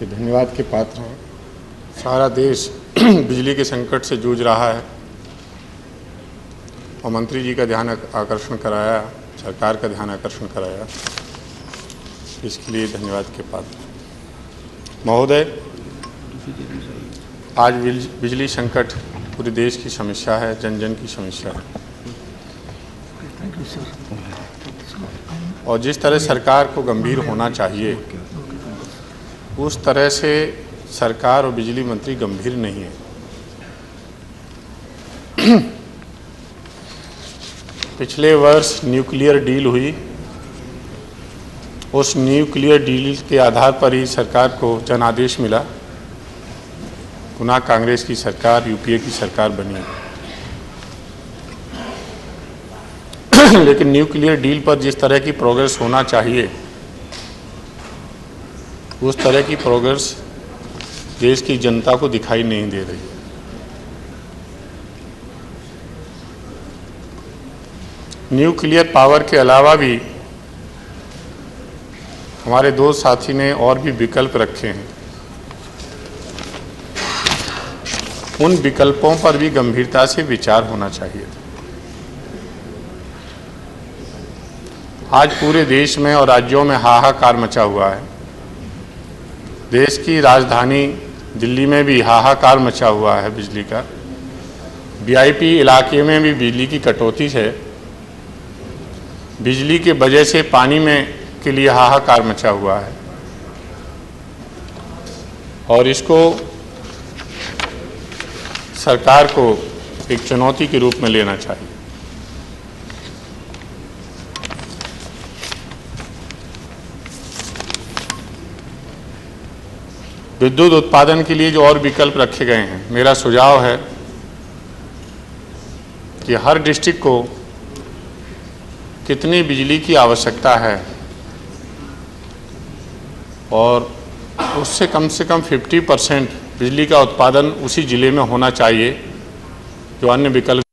ये धन्यवाद के पात्र हैं। सारा देश बिजली के संकट से जूझ रहा है और मंत्री जी का ध्यान आकर्षण कराया, सरकार का ध्यान आकर्षण कराया, इसके लिए धन्यवाद के पात्र। महोदय, आज बिजली संकट पूरे देश की समस्या है, जन जन की समस्या है और जिस तरह सरकार को गंभीर होना चाहिए उस तरह से सरकार और बिजली मंत्री गंभीर नहीं है। पिछले वर्ष न्यूक्लियर डील हुई, उस न्यूक्लियर डील के आधार पर ही सरकार को जनादेश मिला, पुनः कांग्रेस की सरकार, यूपीए की सरकार बनी। लेकिन न्यूक्लियर डील पर जिस तरह की प्रोग्रेस होना चाहिए उस तरह की प्रोग्रेस देश की जनता को दिखाई नहीं दे रही है। न्यूक्लियर पावर के अलावा भी हमारे दो साथी ने और भी विकल्प रखे हैं, उन विकल्पों पर भी गंभीरता से विचार होना चाहिए था। आज पूरे देश में और राज्यों में हाहाकार मचा हुआ है। देश की राजधानी दिल्ली में भी हाहाकार मचा हुआ है बिजली का। वीआईपी इलाके में भी बिजली की कटौती है। बिजली के वजह से पानी में के लिए हाहाकार मचा हुआ है और इसको सरकार को एक चुनौती के रूप में लेना चाहिए। विद्युत उत्पादन के लिए जो और विकल्प रखे गए हैं, मेरा सुझाव है कि हर डिस्ट्रिक्ट को कितनी बिजली की आवश्यकता है और उससे कम 50% बिजली का उत्पादन उसी ज़िले में होना चाहिए जो अन्य विकल्प